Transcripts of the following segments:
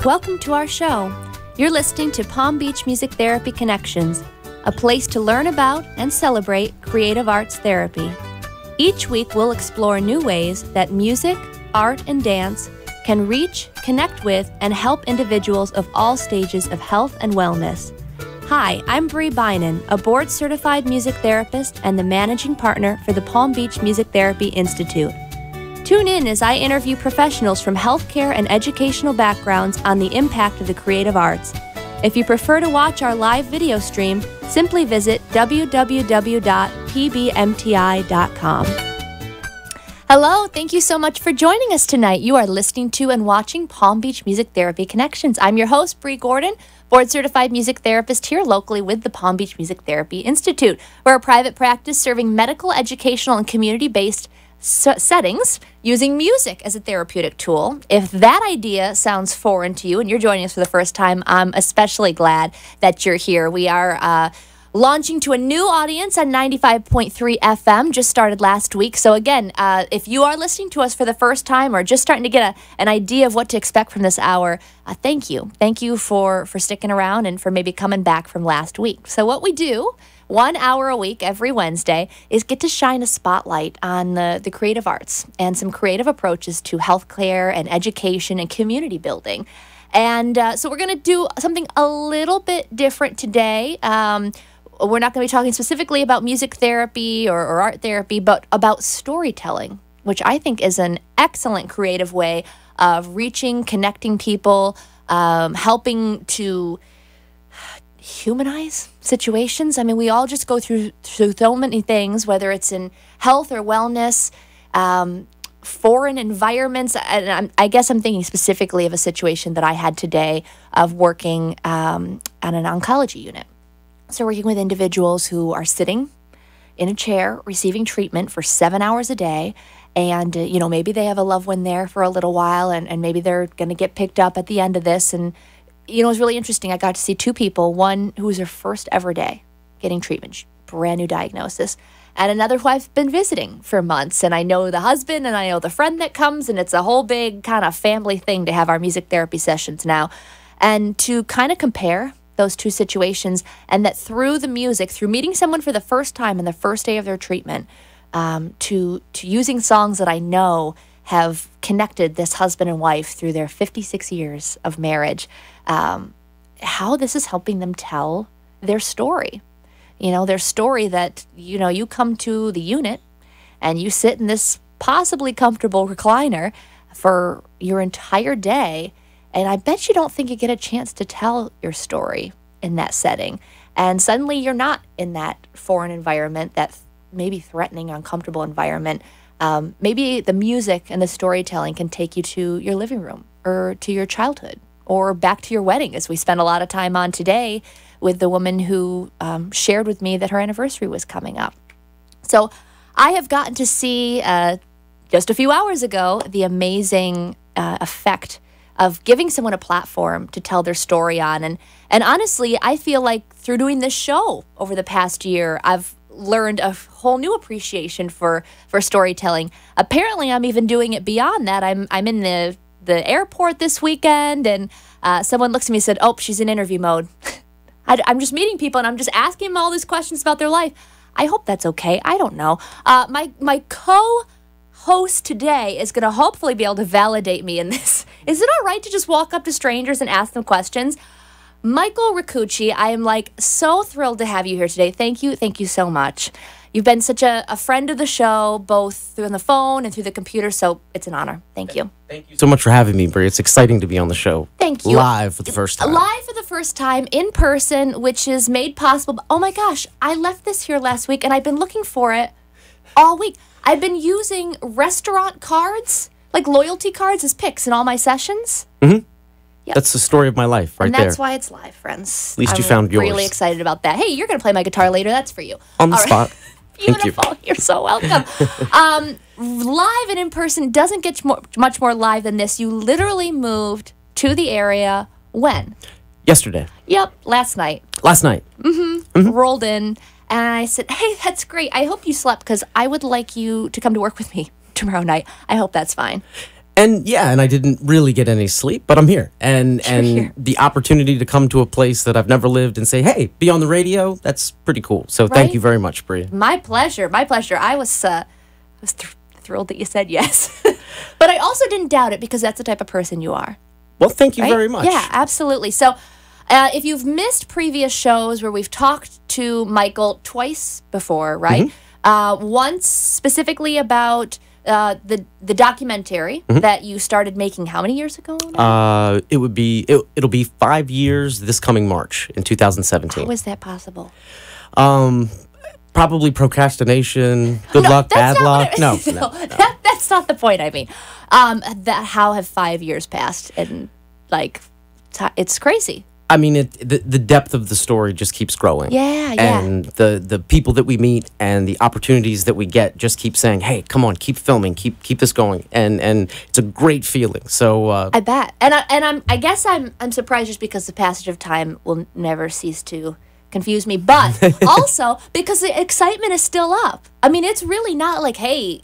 Welcome to our show. You're listening to Palm Beach Music Therapy Connections, a place to learn about and celebrate creative arts therapy. Each week, we'll explore new ways that music, art, and dance can reach, connect with, and help individuals of all stages of health and wellness. Hi, I'm Bree, a board-certified music therapist and the managing partner for the Palm Beach Music Therapy Institute. Tune in as I interview professionals from healthcare and educational backgrounds on the impact of the creative arts. If you prefer to watch our live video stream, simply visit www.pbmti.com. Hello, thank you so much for joining us tonight. You are listening to and watching Palm Beach Music Therapy Connections. I'm your host, Bree Gordon, board-certified music therapist here locally with the Palm Beach Music Therapy Institute. We're a private practice serving medical, educational, and community-based settings using music as a therapeutic tool. If that idea sounds foreign to you and you're joining us for the first time, I'm especially glad that you're here. We are launching to a new audience on 95.3 FM, just started last week. So again, if you are listening to us for the first time or just starting to get an idea of what to expect from this hour, thank you. Thank you for sticking around and for maybe coming back from last week. So what we do 1 hour a week every Wednesday is get to shine a spotlight on the creative arts and some creative approaches to healthcare and education and community building. And so we're going to do something a little bit different today. We're not going to be talking specifically about music therapy or art therapy, but about storytelling, which I think is an excellent creative way of reaching, connecting people, helping to humanize situations. I mean, we all just go through so many things, whether it's in health or wellness, foreign environments. And I guess I'm thinking specifically of a situation that I had today of working on an oncology unit. So working with individuals who are sitting in a chair receiving treatment for 7 hours a day. And, maybe they have a loved one there for a little while and maybe they're going to get picked up at the end of this. And, it was really interesting. I got to see two people, one who was her first ever day getting treatment, brand new diagnosis, and another who I've been visiting for months. And I know the husband and I know the friend that comes, and it's a whole big kind of family thing to have our music therapy sessions now. And to kind of compare those two situations, and that through the music, through meeting someone for the first time in the first day of their treatment, to using songs that I know have connected this husband and wife through their 56 years of marriage, how this is helping them tell their story. Their story that, you come to the unit and you sit in this possibly comfortable recliner for your entire day, and I bet you don't think you get a chance to tell your story in that setting. And suddenly you're not in that foreign environment, that maybe threatening, uncomfortable environment. Maybe the music and the storytelling can take you to your living room or to your childhood or back to your wedding, as we spent a lot of time on today with the woman who shared with me that her anniversary was coming up. So I have gotten to see just a few hours ago the amazing effect of giving someone a platform to tell their story on. And honestly, I feel like through doing this show over the past year, I've learned a whole new appreciation for storytelling. Apparently, I'm even doing it beyond that. I'm in the airport this weekend, and someone looks at me and said, "Oh, she's in interview mode." I'm just meeting people, and I'm just asking them all these questions about their life. I hope that's okay. I don't know. My co-host today is going to hopefully be able to validate me in this. Is it all right to just walk up to strangers and ask them questions? Michael Ricucci, I am so thrilled to have you here today. Thank you so much. You've been such a friend of the show, both through the phone and through the computer, so it's an honor. Thank you. Thank you so much for having me, Bree. It's exciting to be on the show. Thank you. Live for the first time. Live for the first time, in person, which is made possible. Oh my gosh, I left this here last week, and I've been looking for it all week. I've been using restaurant cards, like loyalty cards, as picks in all my sessions. Mm-hmm. Yep. That's the story of my life, right there. And that's why it's live, friends. At least you found yours. I'm really excited about that. Hey, you're going to play my guitar later. That's for you. On the spot. Beautiful. Thank you. You're so welcome. Live and in person doesn't get much more live than this. You literally moved to the area when? Yesterday. Yep, last night. Last night. Mm-hmm. Rolled in, and I said, "Hey, that's great. I hope you slept, because I would like you to come to work with me tomorrow night. I hope that's fine." And yeah, and I didn't really get any sleep, but I'm here. And the opportunity to come to a place that I've never lived and say, hey, be on the radio, that's pretty cool. So thank you very much, Bree. My pleasure. My pleasure. I was thrilled that you said yes. But I also didn't doubt it because that's the type of person you are. Well, thank you very much. Yeah, absolutely. So if you've missed previous shows where we've talked to Michael twice before, right? Once specifically about the documentary that you started making how many years ago now? It'll be 5 years this coming March in 2017. How is that possible? Probably procrastination, good luck, bad luck. No. That's not the point. I mean, how have 5 years passed? And like, it's crazy. I mean, the depth of the story just keeps growing. Yeah. And the people that we meet and the opportunities that we get just keep saying, hey, come on, keep filming, keep this going. And it's a great feeling. So I bet. And I guess I'm surprised just because the passage of time will never cease to confuse me, but also because the excitement is still up. I mean, it's really not like, hey,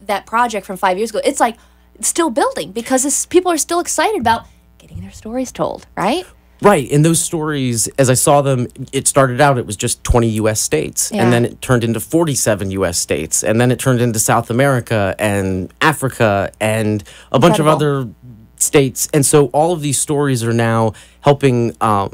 that project from 5 years ago. It's like it's still building because people are still excited about getting their stories told, right? Right. And those stories, as I saw them, it started out, it was just 20 U.S. states. Yeah. And then it turned into 47 U.S. states. And then it turned into South America and Africa and a bunch of other states. And so all of these stories are now helping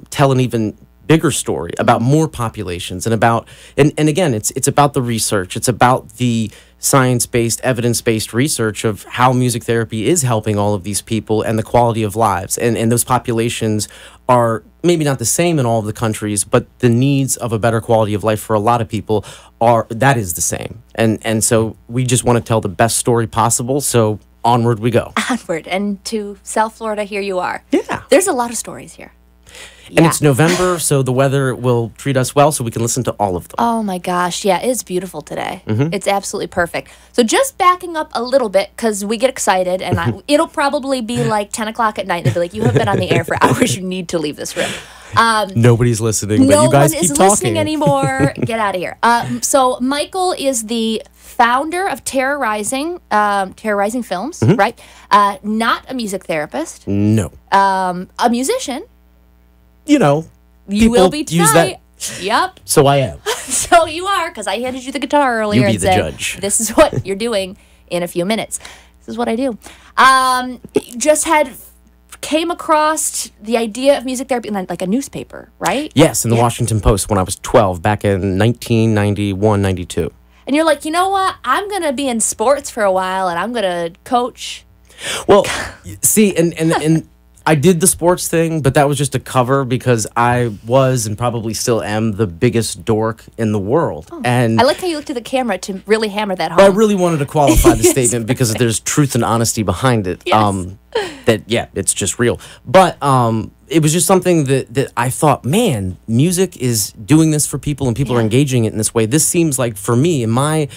tell an even bigger story about more populations and about and again it's about the research, it's about the science-based, evidence-based research of how music therapy is helping all of these people and the quality of lives, and those populations are maybe not the same in all of the countries, but the needs of a better quality of life for a lot of people that is the same, and so we just want to tell the best story possible, so onward we go. Onward, and to South Florida, here you are. Yeah, there's a lot of stories here. And it's November, so the weather will treat us well, so we can listen to all of them. Oh, my gosh. Yeah, it's beautiful today. It's absolutely perfect. So just backing up a little bit, because we get excited, and it'll probably be like 10 o'clock at night. And they'll be like, you have been on the air for hours. You need to leave this room. Nobody's listening, but you guys keep talking. No one is listening anymore. Get out of here. So Michael is the founder of Terrorizing Films, right? Not a music therapist. No. A musician. You know, you will be tonight. Use that. Yep. So I am. So you are, because I handed you the guitar earlier and said, judge. This is what you're doing in a few minutes. This is what I do. Came across the idea of music therapy in like a newspaper, right? Yes, in the Washington Post when I was 12, back in 1991, 92. And you're like, you know what? I'm going to be in sports for a while, and I'm going to coach. Well, see, and I did the sports thing, but that was just a cover because I was and probably still am the biggest dork in the world. Oh. And I like how you looked at the camera to really hammer that home. I really wanted to qualify the statement because there's truth and honesty behind it. Yes. It's just real. But it was just something that I thought, man, music is doing this for people and people are engaging it in this way. This seems like, for me, in my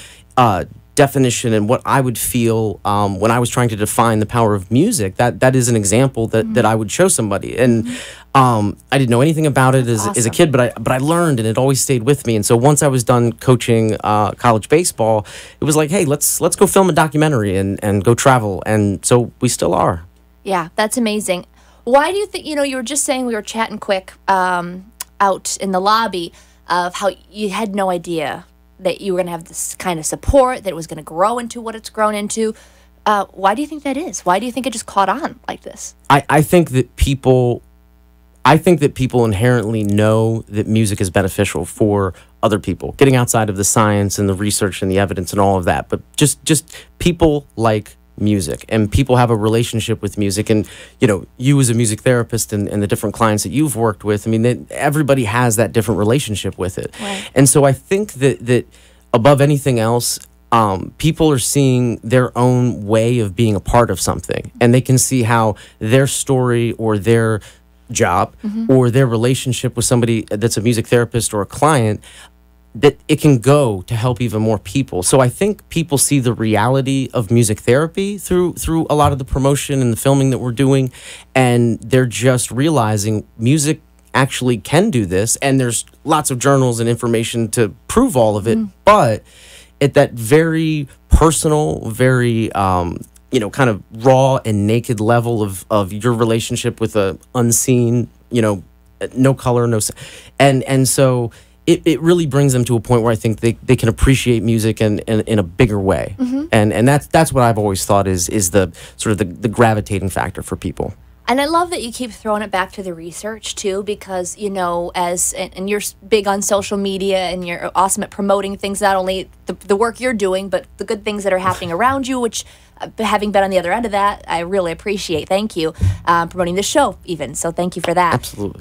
definition and what I would feel when I was trying to define the power of music, that is an example that I would show somebody. And I didn't know anything about it as a kid, but I learned, and it always stayed with me. And so once I was done coaching college baseball, it was like, hey, let's go film a documentary and go travel. And so we still are. Yeah, that's amazing. Why do you think, you were just saying, we were chatting quick out in the lobby of how you had no idea that you were going to have this kind of support, that it was going to grow into what it's grown into. Why do you think that is? Why do you think it just caught on like this? I think that people inherently know that music is beneficial for other people, getting outside of the science and the research and the evidence and all of that. But just people like music, and people have a relationship with music. And you as a music therapist and the different clients that you've worked with, I mean, everybody has that different relationship with it. Right. And so I think that above anything else, people are seeing their own way of being a part of something, and they can see how their story or their job or their relationship with somebody that's a music therapist or a client, that it can go to help even more people. So I think people see the reality of music therapy through a lot of the promotion and the filming that we're doing, and they're just realizing music actually can do this, and there's lots of journals and information to prove all of it, but at that very personal, very kind of raw and naked level of your relationship with a unseen, no color, and so it really brings them to a point where I think they can appreciate music in a bigger way. And that's what I've always thought is the sort of the gravitating factor for people. And I love that you keep throwing it back to the research too, because and you're big on social media and you're awesome at promoting things, not only the work you're doing, but the good things that are happening around you, which having been on the other end of that, I really appreciate. Thank you. Promoting the show even. So thank you for that. Absolutely.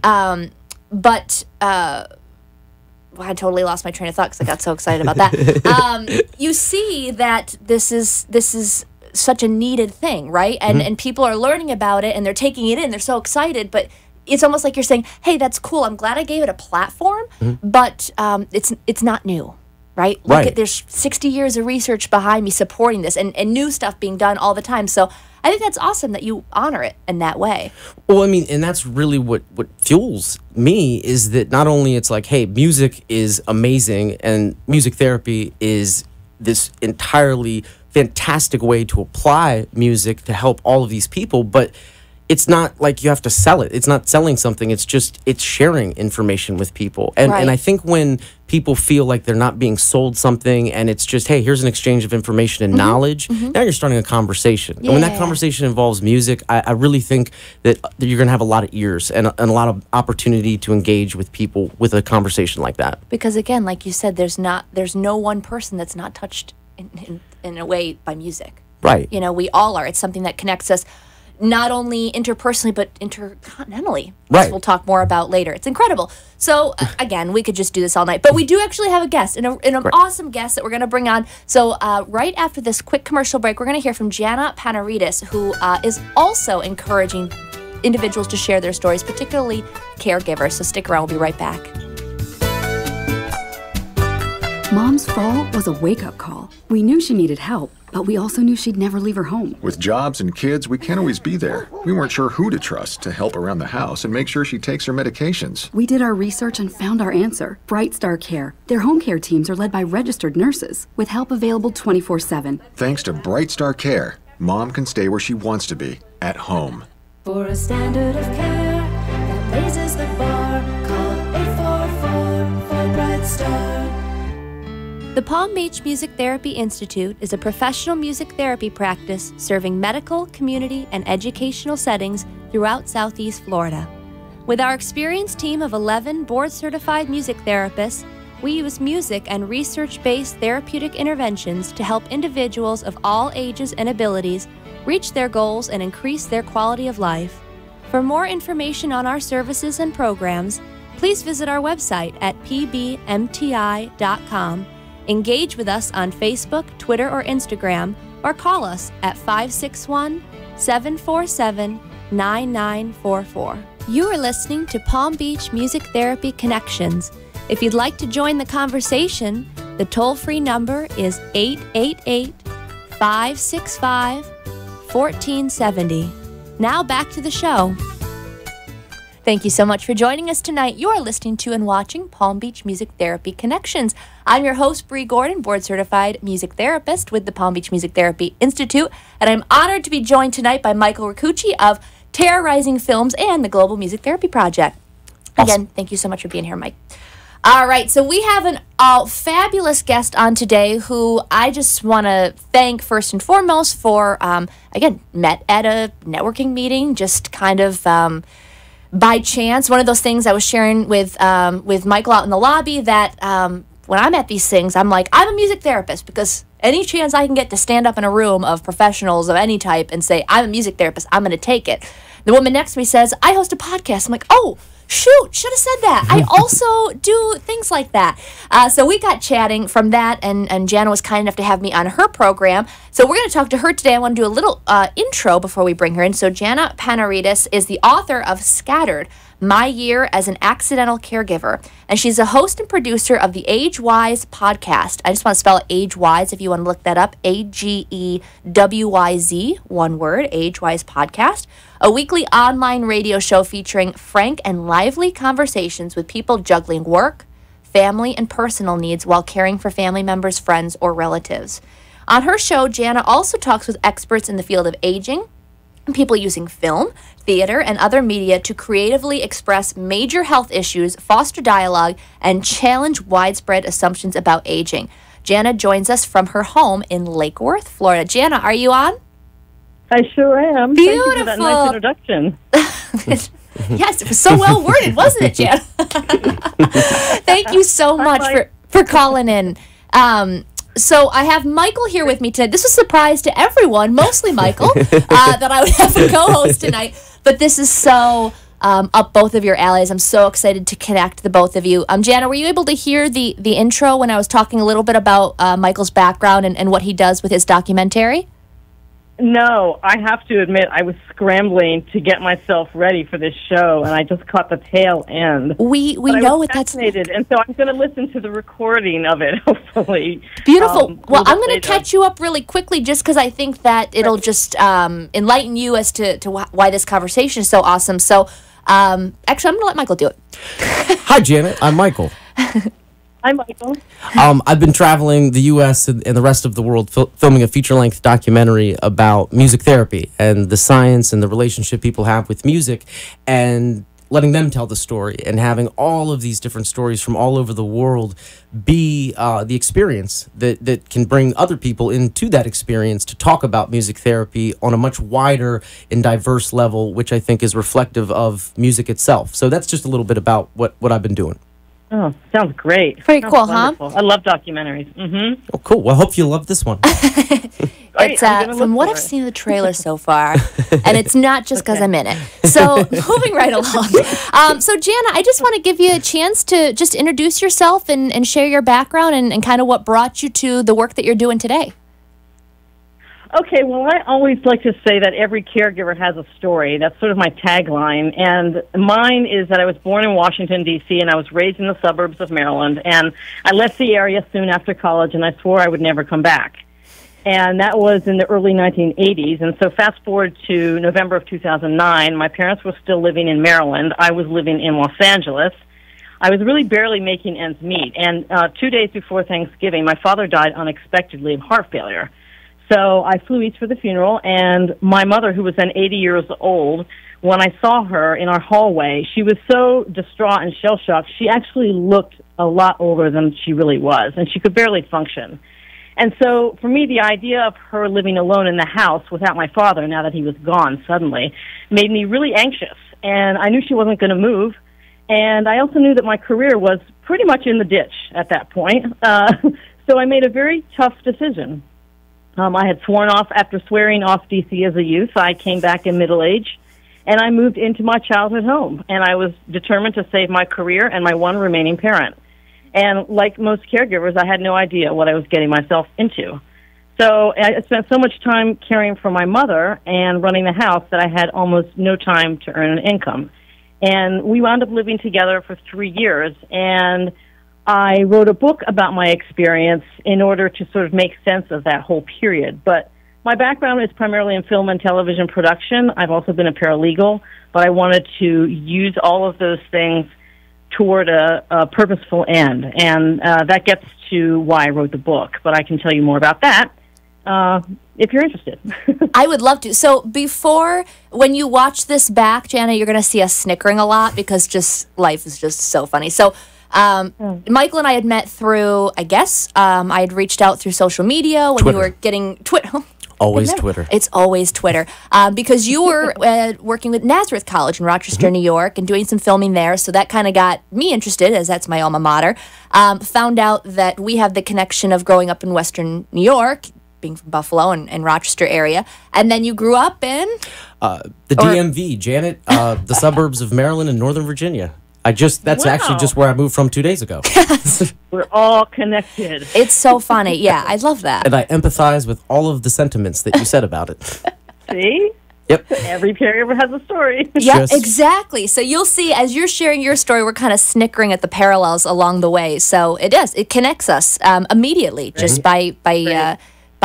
I totally lost my train of thought because I got so excited about that. You see that this is such a needed thing, right? And people are learning about it and they're taking it in. They're so excited, but it's almost like you're saying, "Hey, that's cool. I'm glad I gave it a platform, but it's not new." Right? Look at, there's 60 years of research behind me supporting this and new stuff being done all the time. So I think that's awesome that you honor it in that way. Well, I mean, and that's really what fuels me is that not only it's like, hey, music is amazing and music therapy is this entirely fantastic way to apply music to help all of these people, but it's not like you have to sell it. It's not selling something. It's sharing information with people. And I think when people feel like they're not being sold something and it's just, hey, here's an exchange of information and knowledge, now you're starting a conversation. And when that conversation involves music, I really think that you're going to have a lot of ears and a lot of opportunity to engage with people with a conversation like that. Because again, like you said, there's no one person that's not touched in a way by music. Right. We all are. It's something that connects us not only interpersonally, but intercontinentally. Right. Which we'll talk more about later. It's incredible. So, again, we could just do this all night. But we do actually have a guest, and an awesome guest that we're going to bring on. So, right after this quick commercial break, we're going to hear from Jana Panaritis, who is also encouraging individuals to share their stories, particularly caregivers. So stick around. We'll be right back. Mom's fall was a wake-up call. We knew she needed help, but we also knew she'd never leave her home. With jobs and kids, we can't always be there. We weren't sure who to trust to help around the house and make sure she takes her medications. We did our research and found our answer. Bright Star Care. Their home care teams are led by registered nurses, with help available 24/7. Thanks to Bright Star Care, Mom can stay where she wants to be, at home. For a standard of care that raises the bar, call 844 for Bright Star. The Palm Beach Music Therapy Institute is a professional music therapy practice serving medical, community, and educational settings throughout Southeast Florida. With our experienced team of 11 board-certified music therapists, we use music and research-based therapeutic interventions to help individuals of all ages and abilities reach their goals and increase their quality of life. For more information on our services and programs, please visit our website at pbmti.com. Engage with us on Facebook, Twitter, or Instagram, or call us at 561-747-9944. You are listening to Palm Beach Music Therapy Connections. If you'd like to join the conversation, the toll-free number is 888-565-1470. Now back to the show. Thank you so much for joining us tonight. You are listening to and watching Palm Beach Music Therapy Connections. I'm your host, Bree Gordon, board-certified music therapist with the Palm Beach Music Therapy Institute, and I'm honored to be joined tonight by Michael Ricucci of Terrorizing Films and the Global Music Therapy Project. Awesome. Again, thank you so much for being here, Mike. All right, so we have a fabulous guest on today who I just want to thank first and foremost for, again, met at a networking meeting, just kind of by chance. One of those things I was sharing with Michael out in the lobby that when I'm at these things, I'm like, I'm a music therapist because any chance I can get to stand up in a room of professionals of any type and say, I'm a music therapist, I'm going to take it. The woman next to me says, I host a podcast. I'm like, oh, shoot, should have said that. I also do things like that. So we got chatting from that, and Jana was kind enough to have me on her program. So we're going to talk to her today. I want to do a little intro before we bring her in. So Jana Panaritis is the author of Scattered, My Year as an Accidental Caregiver. And she's a host and producer of the Age Wise podcast. I just want to spell it Age Wise if you want to look that up. AGEWYZ, one word, Age Wise podcast. A weekly online radio show featuring frank and lively conversations with people juggling work, family, and personal needs while caring for family members, friends, or relatives. On her show, Jana also talks with experts in the field of aging, people using film, theater, and other media to creatively express major health issues, foster dialogue, and challenge widespread assumptions about aging. Jana joins us from her home in Lake Worth, Florida. Jana, are you on? I sure am. Beautiful. Thank you for that nice introduction. Yes, it was so well worded, wasn't it, Jana? Thank you so much for calling in. So I have Michael here with me today. This is a surprise to everyone, mostly Michael, that I would have a co-host tonight. But this is so up both of your alleys. I'm so excited to connect the both of you. Jana, were you able to hear the intro when I was talking a little bit about Michael's background and what he does with his documentary? No, I have to admit, I was scrambling to get myself ready for this show, and I just caught the tail end. We know what that's like. And so I'm going to listen to the recording of it, hopefully. Beautiful. Well, I'm going to catch you up really quickly just because I think that it'll just enlighten you as to why this conversation is so awesome. So, actually, I'm going to let Michael do it. Hi, Janet. I'm Michael. Hi, Michael. I've been traveling the U.S. and the rest of the world filming a feature-length documentary about music therapy and the science and the relationship people have with music, and letting them tell the story and having all of these different stories from all over the world be the experience that can bring other people into that experience to talk about music therapy on a much wider and diverse level, which I think is reflective of music itself. So that's just a little bit about what I've been doing. Oh, sounds great. Pretty Sounds cool, wonderful. huh? I love documentaries. Mm-hmm. Oh, cool. Well, I hope you love this one. It's from what I've seen of the trailer so far, and it's not just because I'm in it. So moving right along. So Jana, I just want to give you a chance to just introduce yourself and share your background and kind of what brought you to the work that you're doing today. Okay, well, I always like to say that every caregiver has a story. That's sort of my tagline. And mine is that I was born in Washington, D.C., and I was raised in the suburbs of Maryland. And I left the area soon after college, and I swore I would never come back. And that was in the early 1980s. And so fast forward to November of 2009, my parents were still living in Maryland. I was living in Los Angeles. I was really barely making ends meet. And 2 days before Thanksgiving, my father died unexpectedly of heart failure. So I flew east for the funeral, and my mother, who was then 80 years old, when I saw her in our hallway, she was so distraught and shell-shocked, she actually looked a lot older than she really was, and she could barely function. And so for me, the idea of her living alone in the house without my father, now that he was gone suddenly, made me really anxious. And I knew she wasn't going to move, and I also knew that my career was pretty much in the ditch at that point. So I made a very tough decision. I had sworn off after swearing off D.C. as a youth. I came back in middle age, and I moved into my childhood home. And I was determined to save my career and my one remaining parent. And like most caregivers, I had no idea what I was getting myself into. So I spent so much time caring for my mother and running the house that I had almost no time to earn an income. And we wound up living together for 3 years, and I wrote a book about my experience in order to sort of make sense of that whole period. But my background is primarily in film and television production. I've also been a paralegal, but I wanted to use all of those things toward a purposeful end. And that gets to why I wrote the book. But I can tell you more about that if you're interested. I would love to. So before, when you watch this back, Jana, you're going to see us snickering a lot because just life is just so funny. So Michael and I had met through, I guess, I had reached out through social media when Twitter. you were getting Twitter. Always Twitter. It's always Twitter. Because you were working with Nazareth College in Rochester, New York, and doing some filming there. So that kind of got me interested, as that's my alma mater. Found out that we have the connection of growing up in Western New York, being from Buffalo and Rochester area. And then you grew up in? The DMV, Janet, the suburbs of Maryland and Northern Virginia. That's actually just where I moved from 2 days ago. We're all connected. It's so funny. Yeah, I love that. And I empathize with all of the sentiments that you said about it. See? Yep. Every caregiver has a story. Yeah, Just- exactly. So you'll see as you're sharing your story, we're kind of snickering at the parallels along the way. So it connects us immediately just by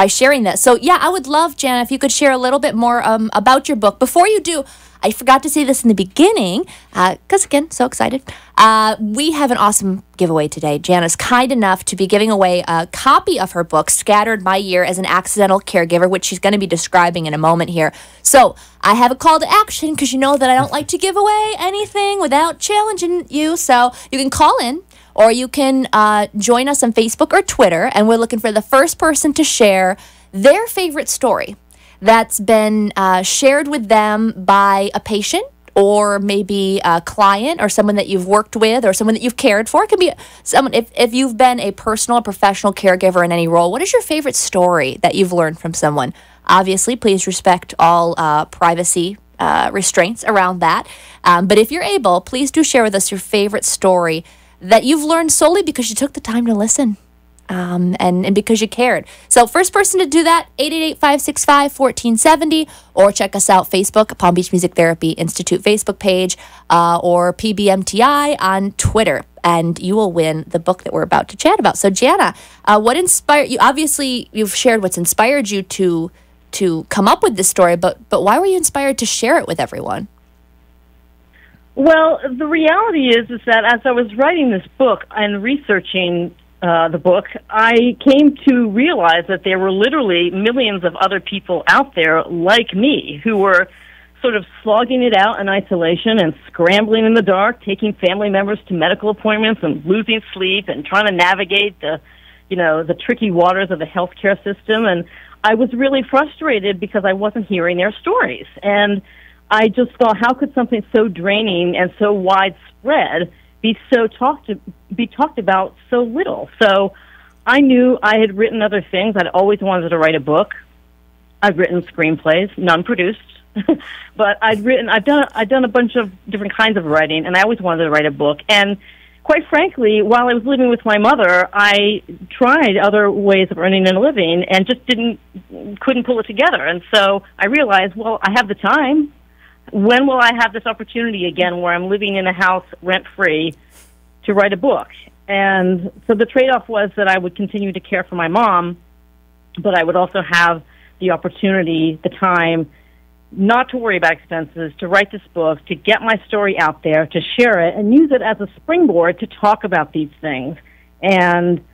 sharing that. So yeah, I would love, Jana, if you could share a little bit more about your book. Before you do, I forgot to say this in the beginning, because again, so excited. We have an awesome giveaway today. Jana's kind enough to be giving away a copy of her book, Scattered My Year as an Accidental Caregiver, which she's going to be describing in a moment here. So I have a call to action because you know that I don't like to give away anything without challenging you. So you can call in, or you can join us on Facebook or Twitter, and we're looking for the first person to share their favorite story that's been shared with them by a patient, or maybe a client, or someone that you've worked with, or someone that you've cared for. It could be someone, if you've been a personal or professional caregiver in any role. What is your favorite story that you've learned from someone? Obviously, please respect all privacy restraints around that. But if you're able, please do share with us your favorite story that you've learned solely because you took the time to listen. And because you cared. So first person to do that, 888-565-1470, or check us out, Facebook, Palm Beach Music Therapy Institute Facebook page, or PBMTI on Twitter, and you will win the book that we're about to chat about. So Jana, what inspired you? Obviously, you've shared what's inspired you to come up with this story, but why were you inspired to share it with everyone? Well, the reality is that as I was writing this book and researching the book, I came to realize that there were literally millions of other people out there like me who were sort of slogging it out in isolation and scrambling in the dark, taking family members to medical appointments and losing sleep and trying to navigate the tricky waters of the healthcare system. And I was really frustrated because I wasn't hearing their stories. And I just thought, how could something so draining and so widespread be talked about so little? So I knew I had written other things. I'd always wanted to write a book. I've written screenplays, none produced, but I've done a bunch of different kinds of writing, and I always wanted to write a book. And quite frankly, while I was living with my mother, I tried other ways of earning a living and just couldn't pull it together. And so I realized, well, I have the time. When will I have this opportunity again where I'm living in a house rent-free to write a book? And so the trade-off was that I would continue to care for my mom, but I would also have the opportunity, the time, not to worry about expenses, to write this book, to get my story out there, to share it, and use it as a springboard to talk about these things. And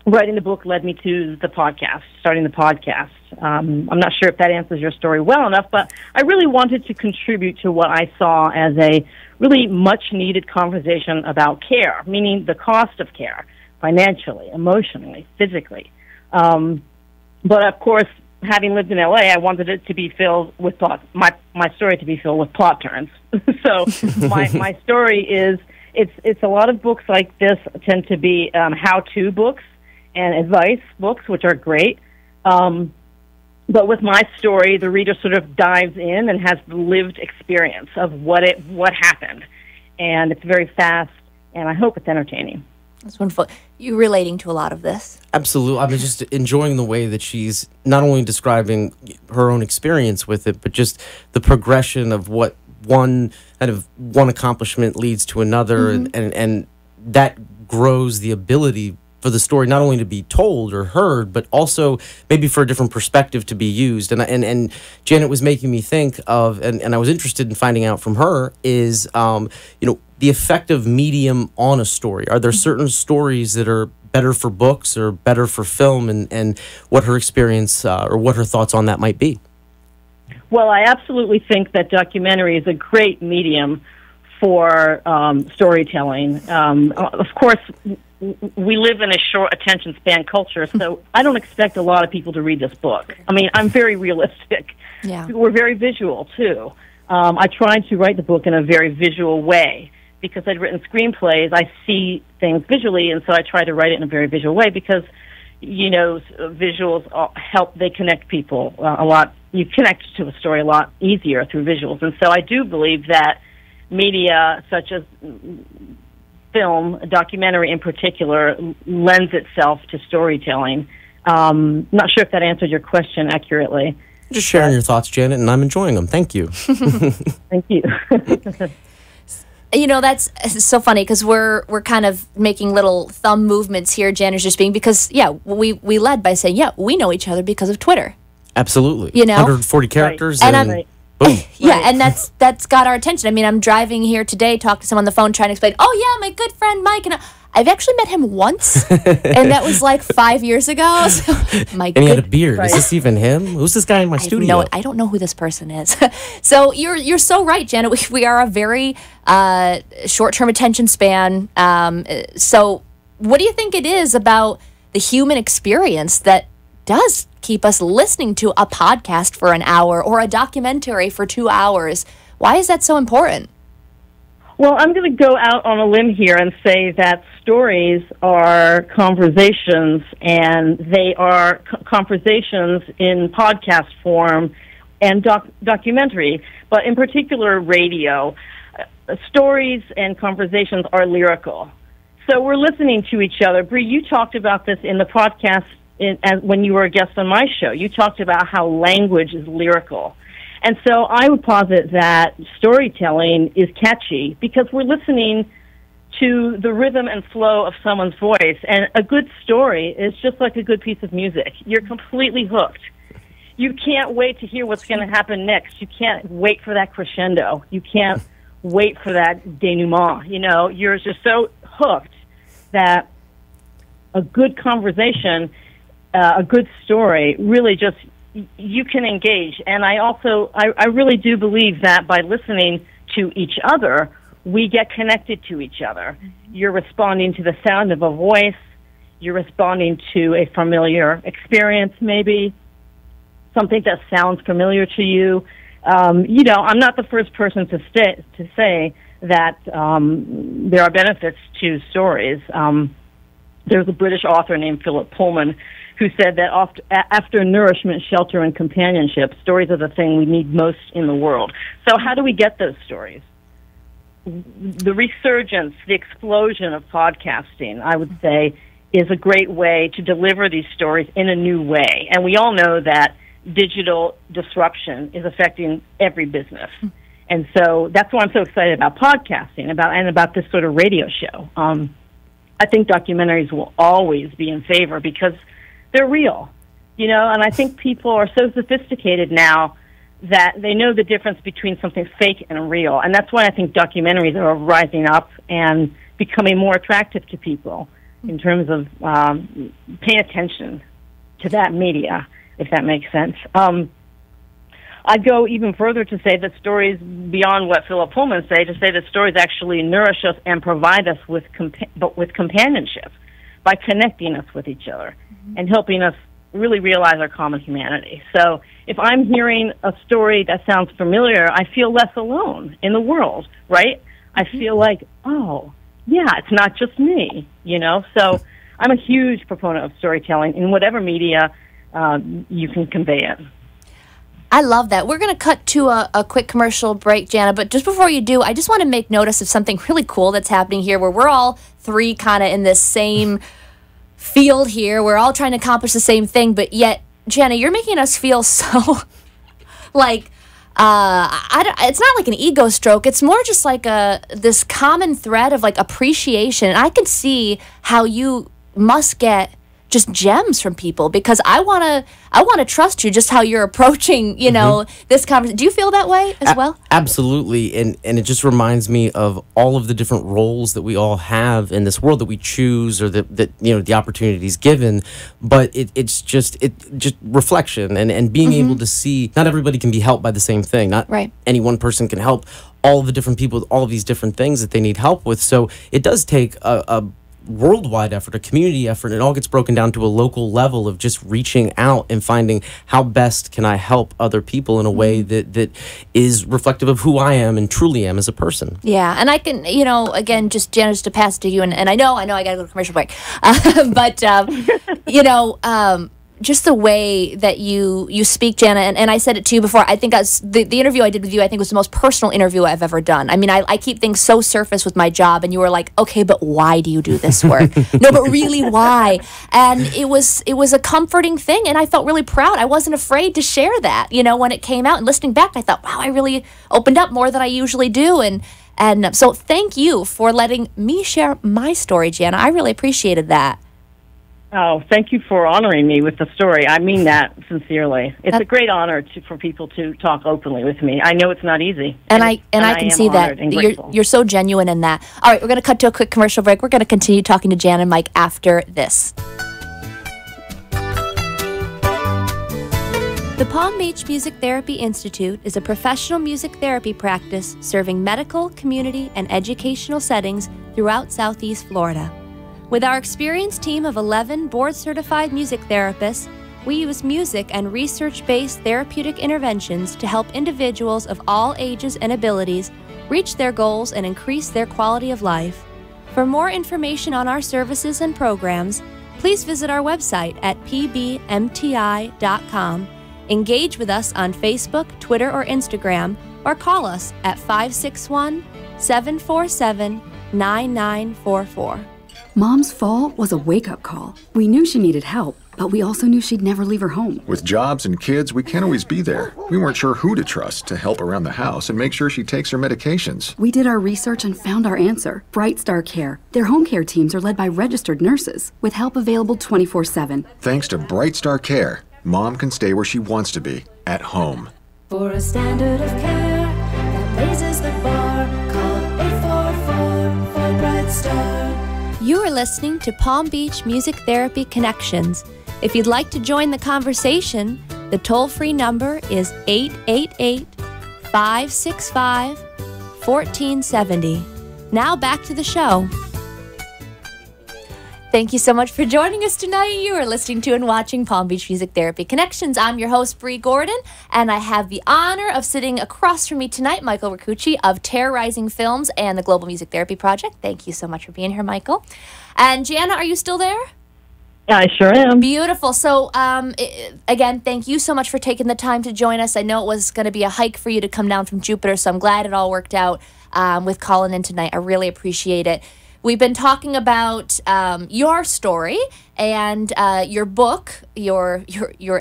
writing the book led me to the podcast, starting the podcast. I'm not sure if that answers your story well enough, but I really wanted to contribute to what I saw as a really much-needed conversation about care, meaning the cost of care, financially, emotionally, physically. But, of course, having lived in L.A., I wanted it to be filled with plot, my story to be filled with plot turns. So my story is, it's a lot of books like this tend to be how-to books and advice books, which are great. But with my story, the reader sort of dives in and has the lived experience of what happened. And it's very fast, and I hope it's entertaining. That's wonderful. You relating to a lot of this? Absolutely. I'm just enjoying the way that she's not only describing her own experience with it, but just the progression of what one accomplishment leads to another, and that grows the ability for the story not only to be told or heard, but also maybe for a different perspective to be used. And Janet was making me think of, and I was interested in finding out from her, is the effect of medium on a story. Are there certain stories that are better for books or better for film, and what her experience or what her thoughts on that might be? Well, I absolutely think that documentary is a great medium for storytelling. Of course, we live in a short attention span culture, so I don't expect a lot of people to read this book. I mean, I'm very realistic. Yeah. We're very visual, too. I tried to write the book in a very visual way. Because I'd written screenplays, I see things visually, and so I try to write it in a very visual way because, visuals help, they connect people a lot. You connect to a story a lot easier through visuals. And so I do believe that media such as film, a documentary in particular, lends itself to storytelling. Not sure if that answered your question accurately. Just sharing your thoughts, Janet, and I'm enjoying them. Thank you. Thank you. That's so funny because we're kind of making little thumb movements here, Janet's just being, because, we led by saying, we know each other because of Twitter. Absolutely. 140 characters right. and Yeah, and that's got our attention. I mean, I'm driving here today, talked to someone on the phone, trying to explain. Oh yeah, my good friend Mike, and I've actually met him once, and that was like 5 years ago. So and he had a beard. Is this even him? Who's this guy in my studio? No, I don't know who this person is. So you're so right, Janet. We are a very short-term attention span. So what do you think it is about the human experience that does keep us listening to a podcast for an hour or a documentary for 2 hours? Why is that so important? Well, I'm going to go out on a limb here and say that stories are conversations, and they are conversations in podcast form and documentary, but in particular radio. Stories and conversations are lyrical. So we're listening to each other. Bree, you talked about this in the podcast when you were a guest on my show. You talked about how language is lyrical. And so I would posit that storytelling is catchy because we're listening to the rhythm and flow of someone's voice. And a good story is just like a good piece of music. You're completely hooked. You can't wait to hear what's going to happen next. You can't wait for that crescendo. You can't wait for that denouement. You know, you're just so hooked that a good conversation, a good story, really just, you can engage. And I really do believe that by listening to each other, we get connected to each other. You're responding to the sound of a voice. You're responding to a familiar experience, maybe something that sounds familiar to you. You know, I'm not the first person to say that there are benefits to stories. There's a British author named Philip Pullman who said that after nourishment, shelter, and companionship, stories are the thing we need most in the world. So how do we get those stories? The resurgence, the explosion of podcasting, I would say, is a great way to deliver these stories in a new way. And we all know that digital disruption is affecting every business. And so that's why I'm so excited about podcasting and about this sort of radio show. I think documentaries will always be in favor because they're real, you know, and I think people are so sophisticated now that they know the difference between something fake and real. And that's why I think documentaries are rising up and becoming more attractive to people in terms of paying attention to that media, if that makes sense. I'd go even further to say that stories, beyond what Philip Pullman say, to say that stories actually nourish us and provide us with companionship by connecting us with each other and helping us really realize our common humanity. So if I'm hearing a story that sounds familiar, I feel less alone in the world, right? I feel like, oh, yeah, it's not just me, you know? So I'm a huge proponent of storytelling in whatever media you can convey it. I love that. We're going to cut to a quick commercial break, Jana, but just before you do, I just want to make notice of something really cool that's happening here where we're all three kind of in this same field here. We're all trying to accomplish the same thing, but yet, Jana, you're making us feel so like, it's not like an ego stroke. It's more just like this common thread of like appreciation. And I can see how you must get just gems from people because I want to trust you just how you're approaching, you know, this conversation. Do you feel that way as well? Absolutely. And it just reminds me of all of the different roles that we all have in this world that we choose or that you know, the opportunities given. But it's just reflection and being able to see not everybody can be helped by the same thing. Not any one person can help all of the different people with all of these different things that they need help with. So it does take a worldwide effort, a community effort, and it all gets broken down to a local level of just reaching out and finding how best can I help other people in a way that is reflective of who I am and truly am as a person. Yeah, and I can, you know, again, just Jana, just to pass it to you, and I know I got to go to commercial break, but, you know, just the way that you speak, Jana, and I said it to you before, I think the interview I did with you, I think was the most personal interview I've ever done. I mean, I keep things so surface with my job, and you were like, okay, but why do you do this work? No, but really, why? And it was a comforting thing, and I felt really proud. I wasn't afraid to share that, you know, when it came out. And listening back, I thought, wow, I really opened up more than I usually do, and so thank you for letting me share my story, Jana. I really appreciated that. Oh, thank you for honoring me with the story. I mean that sincerely. It's a great honor for people to talk openly with me. I know it's not easy. And I can see that you're so genuine in that. All right, we're going to cut to a quick commercial break. We're going to continue talking to Jan and Mike after this. The Palm Beach Music Therapy Institute is a professional music therapy practice serving medical, community, and educational settings throughout Southeast Florida. With our experienced team of 11 board-certified music therapists, we use music and research-based therapeutic interventions to help individuals of all ages and abilities reach their goals and increase their quality of life. For more information on our services and programs, please visit our website at pbmti.com, engage with us on Facebook, Twitter, or Instagram, or call us at 561-747-9944. Mom's fall was a wake-up call. We knew she needed help, but we also knew she'd never leave her home. With jobs and kids, we can't always be there. We weren't sure who to trust to help around the house and make sure she takes her medications. We did our research and found our answer. Bright Star Care. Their home care teams are led by registered nurses, with help available 24/7. Thanks to Bright Star Care, Mom can stay where she wants to be, at home. For a standard of care that raises the bar, call 844 for Bright Star. You are listening to Palm Beach Music Therapy Connections. If you'd like to join the conversation, the toll-free number is 888-565-1470. Now back to the show. Thank you so much for joining us tonight. You are listening to and watching Palm Beach Music Therapy Connections. I'm your host, Bree Gordon, and I have the honor of sitting across from me tonight, Michael Ricucci of Terrorizing Films and the Global Music Therapy Project. Thank you so much for being here, Michael. And Jana, are you still there? I sure am. Beautiful. So, again, thank you so much for taking the time to join us. I know it was going to be a hike for you to come down from Jupiter, so I'm glad it all worked out with calling in tonight. I really appreciate it. We've been talking about your story and your book, your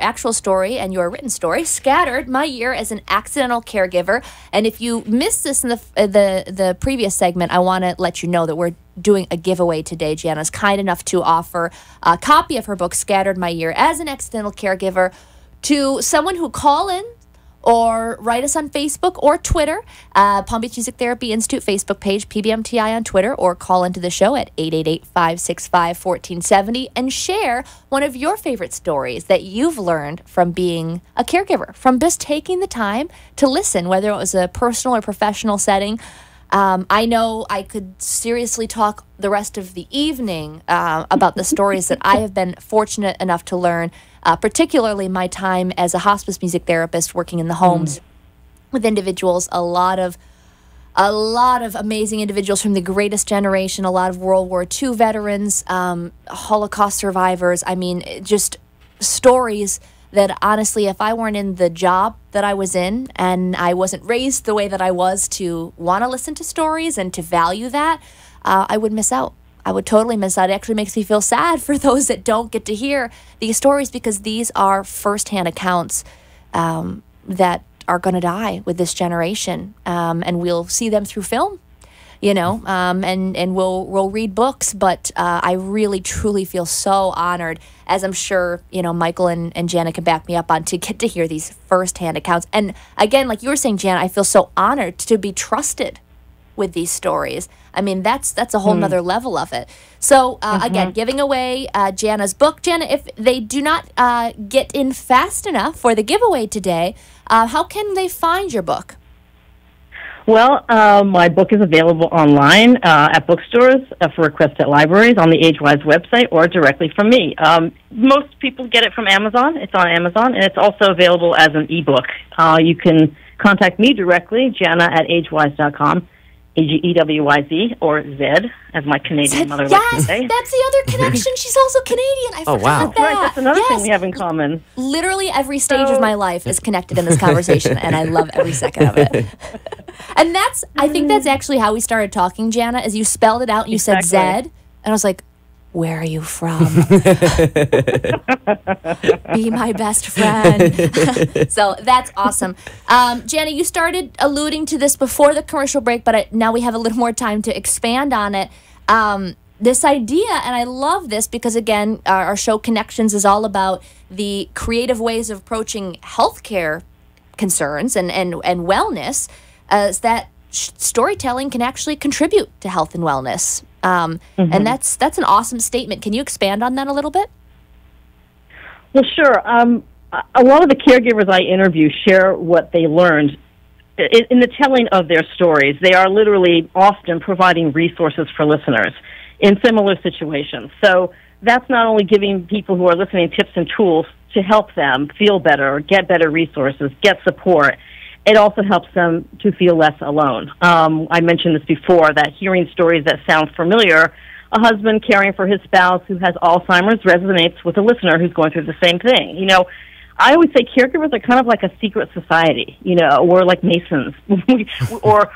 actual story and your written story, Scattered, My Year as an Accidental Caregiver. And if you missed this in the previous segment, I want to let you know that we're doing a giveaway today. Jana's kind enough to offer a copy of her book, Scattered, My Year as an Accidental Caregiver, to someone who call in or write us on Facebook or Twitter, Palm Beach Music Therapy Institute Facebook page, PBMTI on Twitter, or call into the show at 888-565-1470 and share one of your favorite stories that you've learned from being a caregiver, from just taking the time to listen, whether it was a personal or professional setting. I know I could seriously talk the rest of the evening about the stories that I have been fortunate enough to learn, particularly my time as a hospice music therapist working in the homes with individuals, a lot of amazing individuals from the greatest generation, a lot of World War II veterans, Holocaust survivors. I mean, just stories that honestly, if I weren't in the job that I was in and I wasn't raised the way that I was to want to listen to stories and to value that, I would miss out. I would totally miss out. It actually makes me feel sad for those that don't get to hear these stories, because these are firsthand accounts that are going to die with this generation, and we'll see them through film, you know, and we'll read books. But I really, truly feel so honored, as I'm sure, you know, Michael and Jana can back me up on, to get to hear these firsthand accounts. And again, like you were saying, Jana, I feel so honored to be trusted with these stories. I mean, that's a whole nother level of it. So again, giving away Jana's book. Jana, if they do not get in fast enough for the giveaway today, how can they find your book? Well, my book is available online at bookstores, for request at libraries, on the AgeWise website, or directly from me. Most people get it from Amazon. It's on Amazon, and it's also available as an ebook. You can contact me directly, Jana at agewise.com. AGEWYZ, or Z, as my Canadian mother likes to say. That's the other connection. She's also Canadian. I forgot that. Right, that's another thing we have in common. Literally every stage of my life is connected in this conversation, and I love every second of it. And I think that's actually how we started talking, Jana, is you spelled it out and you said Z, and I was like, where are you from? Be my best friend. So that's awesome. Jana, you started alluding to this before the commercial break, but now we have a little more time to expand on it. this idea, and I love this because, again, our show Connections is all about the creative ways of approaching healthcare concerns and wellness, is that storytelling can actually contribute to health and wellness. And that's an awesome statement. Can you expand on that a little bit? Well, sure. A lot of the caregivers I interview share what they learned in the telling of their stories. They are literally often providing resources for listeners in similar situations. So that's not only giving people who are listening tips and tools to help them feel better, get better resources, get support. It also helps them to feel less alone. I mentioned this before, that hearing stories that sound familiar, a husband caring for his spouse who has Alzheimer's resonates with a listener who's going through the same thing. You know, I always say caregivers are kind of like a secret society. You know, we're like Masons, or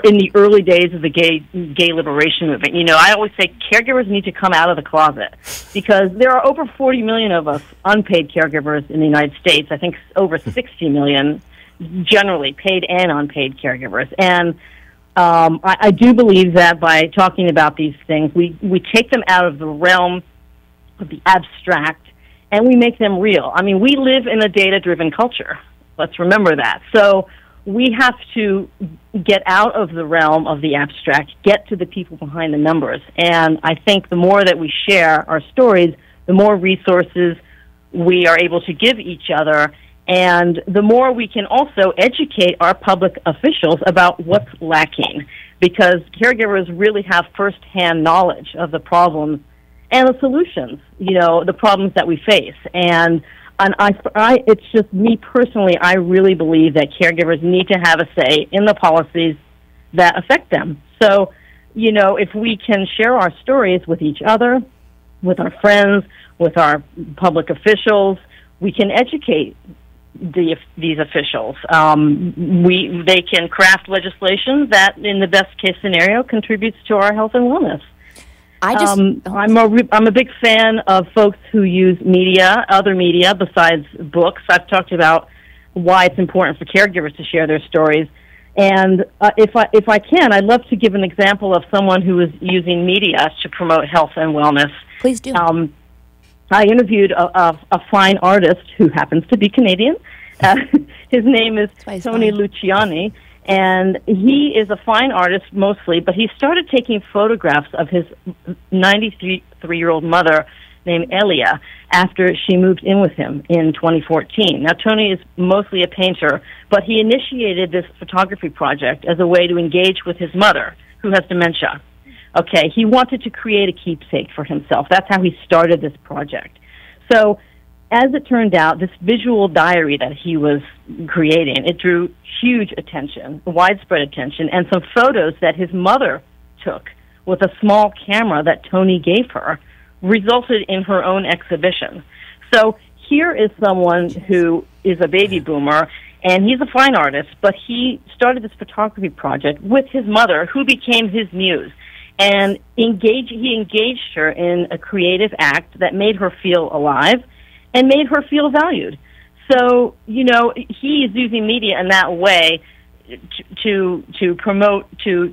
in the early days of the gay liberation movement. You know, I always say caregivers need to come out of the closet, because there are over 40 million of us unpaid caregivers in the United States. I think over 60 million generally paid and unpaid caregivers. And I do believe that by talking about these things, we take them out of the realm of the abstract and we make them real. I mean, we live in a data-driven culture. Let's remember that. So we have to get out of the realm of the abstract, get to the people behind the numbers. And I think the more that we share our stories, the more resources we are able to give each other, and the more we can also educate our public officials about what's lacking, because caregivers really have firsthand knowledge of the problems and the solutions, you know, the problems that we face. And it's just me personally, I really believe that caregivers need to have a say in the policies that affect them. So, you know, if we can share our stories with each other, with our friends, with our public officials, we can educate these officials. They can craft legislation that, in the best case scenario, contributes to our health and wellness. I'm a big fan of folks who use media, other media besides books. I've talked about why it's important for caregivers to share their stories. And if I can, I'd love to give an example of someone who is using media to promote health and wellness. Please do. I interviewed a fine artist who happens to be Canadian. His name is Tony Luciani, and he is a fine artist mostly, but he started taking photographs of his 93-year-old mother named Elia after she moved in with him in 2014. Now, Tony is mostly a painter, but he initiated this photography project as a way to engage with his mother, who has dementia. Okay, he wanted to create a keepsake for himself. That's how he started this project. So, as it turned out, this visual diary that he was creating, it drew huge attention, widespread attention, and some photos that his mother took with a small camera that Tony gave her resulted in her own exhibition. So here is someone who is a baby boomer, and he's a fine artist, but he started this photography project with his mother, who became his muse. And he engaged her in a creative act that made her feel alive and made her feel valued. So, you know, he is using media in that way to promote, to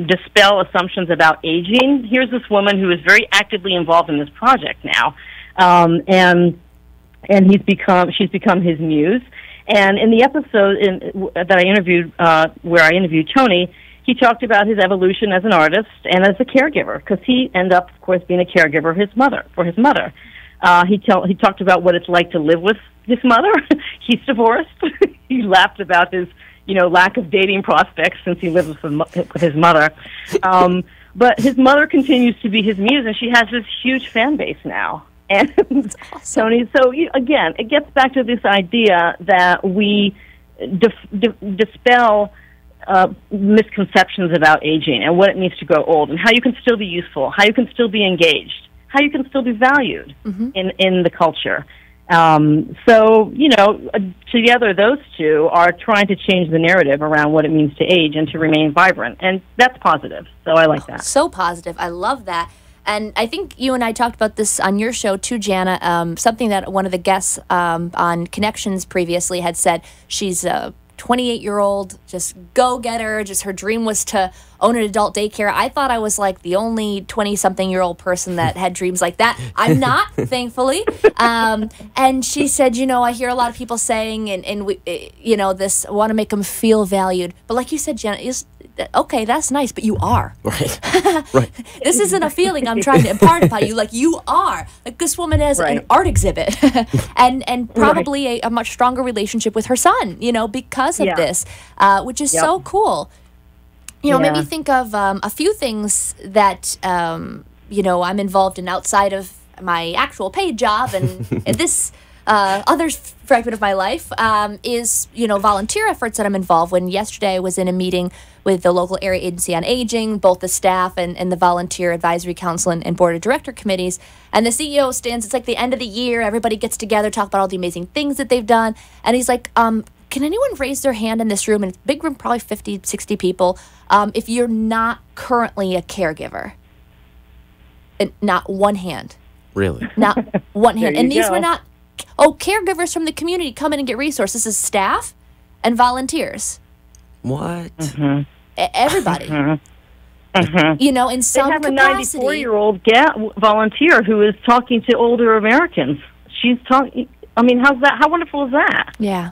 dispel assumptions about aging. Here's this woman who is very actively involved in this project now, and she's become his muse. And in the episode that I interviewed, where I interviewed Tony, he talked about his evolution as an artist and as a caregiver, because he ended up, of course, being a caregiver for his mother. He talked about what it's like to live with his mother. He's divorced. He laughed about his, lack of dating prospects since he lives with his mother. But his mother continues to be his muse, and she has this huge fan base now. And awesome. Tony, so again, it gets back to this idea that we dispel misconceptions about aging and what it means to grow old, and how you can still be useful, how you can still be engaged, how you can still be valued in the culture. So, together those two are trying to change the narrative around what it means to age and to remain vibrant, and that's positive. So I like that. So positive. I love that. And I think you and I talked about this on your show too, Jana. Something that one of the guests on Connections previously had said. She's 28-year-old, just go-getter. Just her dream was to own an adult daycare. I thought I was like the only 20-something-year-old person that had dreams like that. I'm not, thankfully. And she said, I hear a lot of people saying, and we, this, want to make them feel valued. But like you said, Jenna, okay, that's nice, but you are. Right. Right. This isn't a feeling I'm trying to impart upon you. Like, you are. Like, this woman has an art exhibit and probably a much stronger relationship with her son, because of this, which is so cool. Made me think of a few things that, I'm involved in outside of my actual paid job and this other fragment of my life is, volunteer efforts that I'm involved in. Yesterday I was in a meeting with the local area agency on aging, both the staff and the volunteer advisory council and board of director committees. And the CEO stands, it's like the end of the year, everybody gets together, talk about all the amazing things that they've done. And he's like, can anyone raise their hand in this room? And it's a big room, probably 50, 60 people, if you're not currently a caregiver. And not one hand. Really? Not one hand. And these go. were not, caregivers from the community come in and get resources. This is staff and volunteers. What? Everybody. In some They have capacity. a 94-year-old volunteer who is talking to older Americans. She's talking. I mean, how's that? How wonderful is that? Yeah.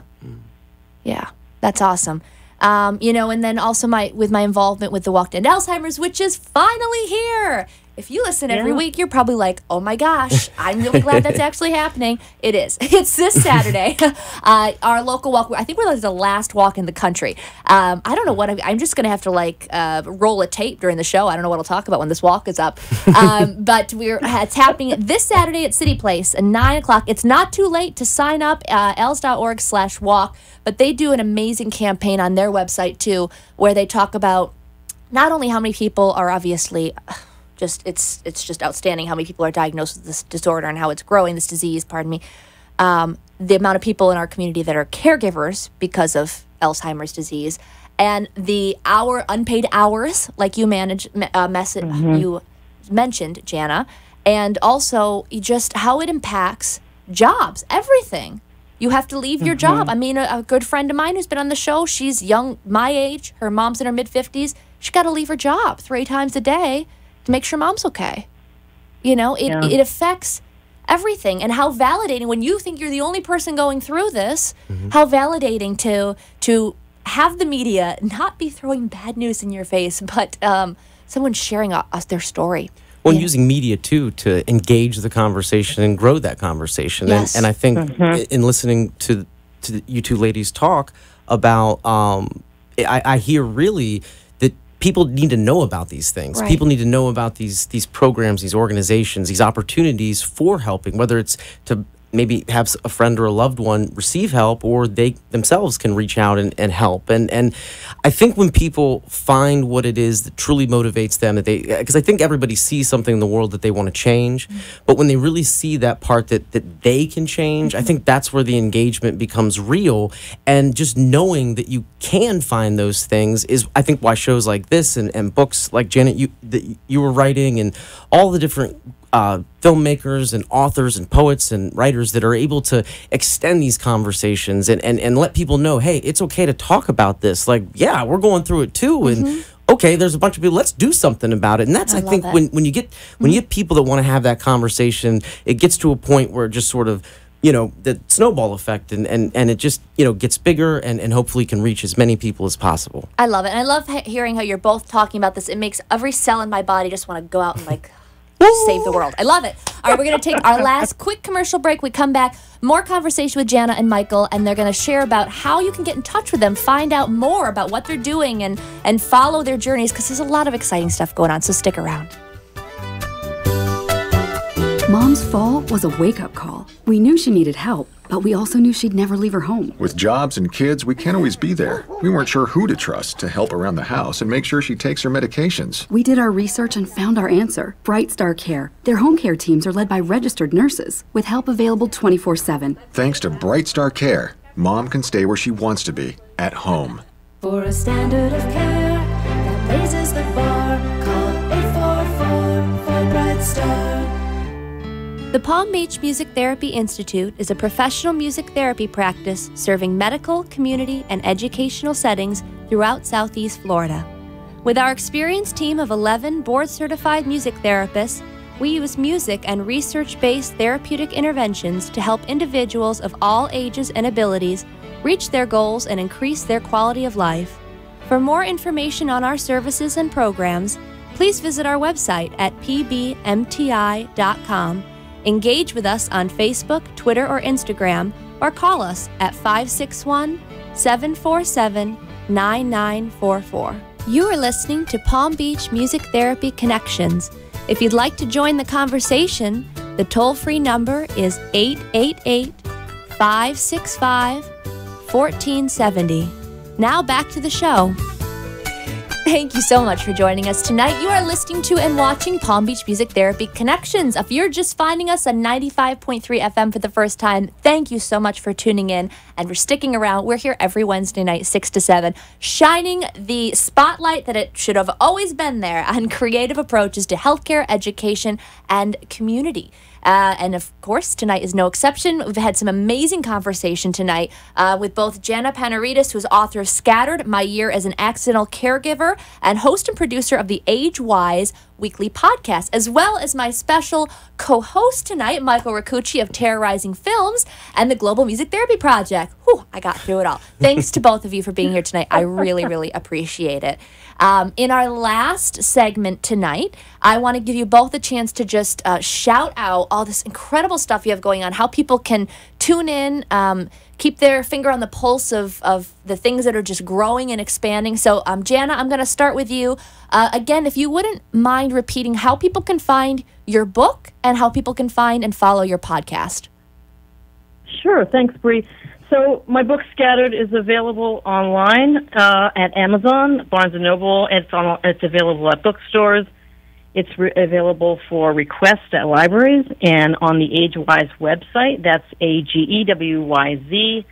Yeah. That's awesome. And then also with my involvement with the Walk to End Alzheimer's, which is finally here. If you listen every week, you're probably like, oh my gosh, I'm really glad that's actually happening. It is. It's this Saturday. Our local walk, I think we're like the last walk in the country. I don't know what, I'm just going to have to roll a tape during the show. I don't know what I'll talk about when this walk is up. But it's happening this Saturday at City Place at 9 o'clock. It's not too late to sign up, els.org/walk. But they do an amazing campaign on their website too, where they talk about not only how many people are obviously it's just outstanding how many people are diagnosed with this disorder and how it's growing, this disease, pardon me. The amount of people in our community that are caregivers because of Alzheimer's disease, and the unpaid hours, like you you mentioned, Jana, and also just how it impacts jobs, everything. You have to leave your job. I mean, a good friend of mine who's been on the show, she's young, my age, her mom's in her mid-50s. She got to leave her job 3 times a day to make sure mom's okay. It affects everything. And how validating, when you think you're the only person going through this, how validating to have the media not be throwing bad news in your face, but someone sharing us their story. Well, using media, too, to engage the conversation and grow that conversation. Yes. And I think in listening to you two ladies talk about, I hear really that people need to know about these things. Right. People need to know about these programs, these organizations, these opportunities for helping, whether it's to maybe have a friend or a loved one receive help, or they themselves can reach out and help. And I think when people find what it is that truly motivates them, that because I think everybody sees something in the world that they want to change, but when they really see that part that they can change, I think that's where the engagement becomes real. And just knowing that you can find those things is, I think, why shows like this and books like Janet, you were writing, and all the different filmmakers and authors and poets and writers that are able to extend these conversations and let people know, hey, it's okay to talk about this. Like, yeah, we're going through it too. And okay, there's a bunch of people, let's do something about it. And that's, I think, when you get people that want to have that conversation, it gets to a point where it just sort of, the snowball effect, and it just, gets bigger and hopefully can reach as many people as possible. I love it. And I love hearing how you're both talking about this. It makes every cell in my body just want to go out and save the world. I love it. All right, we're going to take our last quick commercial break. We come back, more conversation with Jana and Michael, and they're going to share about how you can get in touch with them, find out more about what they're doing, and follow their journeys, because there's a lot of exciting stuff going on, so stick around. Mom's fall was a wake-up call. We knew she needed help, but we also knew she'd never leave her home. With jobs and kids, we can't always be there. We weren't sure who to trust to help around the house and make sure she takes her medications. We did our research and found our answer. Bright Star Care. Their home care teams are led by registered nurses, with help available 24/7. Thanks to Bright Star Care, Mom can stay where she wants to be, at home. For a standard of care that raises the bar, call 844 for Bright Star. The Palm Beach Music Therapy Institute is a professional music therapy practice serving medical, community, and educational settings throughout Southeast Florida. With our experienced team of 11 board-certified music therapists, we use music and research-based therapeutic interventions to help individuals of all ages and abilities reach their goals and increase their quality of life. For more information on our services and programs, please visit our website at pbmti.com. Engage with us on Facebook, Twitter, or Instagram, or call us at 561-747-9944. You are listening to Palm Beach Music Therapy Connections. If you'd like to join the conversation, the toll-free number is 888-565-1470. Now back to the show. Thank you so much for joining us tonight. You are listening to and watching Palm Beach Music Therapy Connections. If you're just finding us on 95.3 FM for the first time, thank you so much for tuning in and for sticking around. We're here every Wednesday night, 6 to 7, shining the spotlight that it should have always been there on creative approaches to healthcare, education, and community. And of course, tonight is no exception. We've had some amazing conversation tonight with both Jana Panaritis, who's author of Scattered, My Year as an Accidental Caregiver, and host and producer of the Age Wise weekly podcast, as well as my special co-host tonight, Michael Rakucci of Terrorizing Films and the Global Music Therapy Project. Whew, I got through it all. Thanks to both of you for being here tonight. I really, really appreciate it. In our last segment tonight, I want to give you both a chance to just shout out all this incredible stuff you have going on, how people can tune in, keep their finger on the pulse of the things that are just growing and expanding. So, Jana, I'm going to start with you. Again, if you wouldn't mind repeating how people can find your book and how people can find and follow your podcast. Sure. Thanks, Bree. So my book, Scattered, is available online at Amazon, Barnes & Noble. It's available at bookstores. It's available for request at libraries and on the AgeWise website. That's AGEWYZ,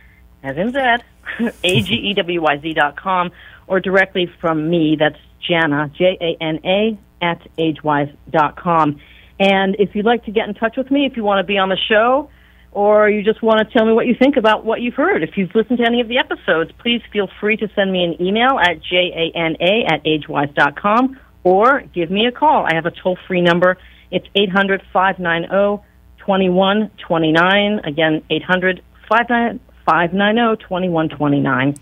as in Zed, AGEWYZ.com, or directly from me. That's Jana, Jana, at AgeWise.com. And if you'd like to get in touch with me, if you want to be on the show, or you just want to tell me what you think about what you've heard, if you've listened to any of the episodes, please feel free to send me an email at jana@agewise.com or give me a call. I have a toll-free number. It's 800-590-2129. Again, 800-590-2129.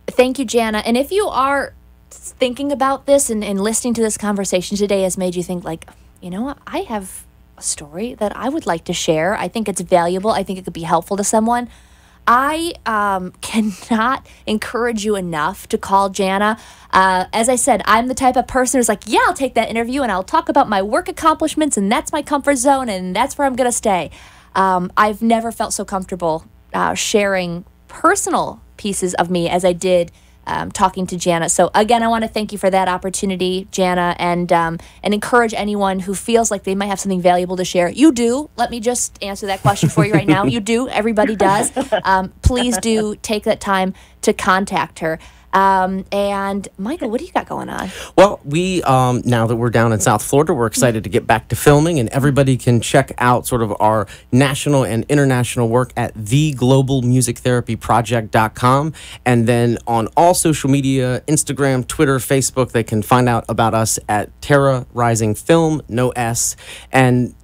Thank you, Jana. And if you are thinking about this and listening to this conversation today has made you think, like, you know what, I have a story that I would like to share. I think it's valuable. I think it could be helpful to someone. I cannot encourage you enough to call Jana. As I said, I'm the type of person who's like, yeah, I'll take that interview and I'll talk about my work accomplishments, and that's my comfort zone and that's where I'm going to stay. I've never felt so comfortable sharing personal pieces of me as I did talking to Jana. So again, I want to thank you for that opportunity, Jana, and encourage anyone who feels like they might have something valuable to share. You do. Let me just answer that question for you right now. You do. Everybody does. Please do take that time to contact her. And Michael, what do you got going on? Well, we, now that we're down in South Florida, we're excited to get back to filming, and everybody can check out sort of our national and international work at theglobalmusictherapyproject.com. And then on all social media, Instagram, Twitter, Facebook, they can find out about us at Terra Rising Film, no S. And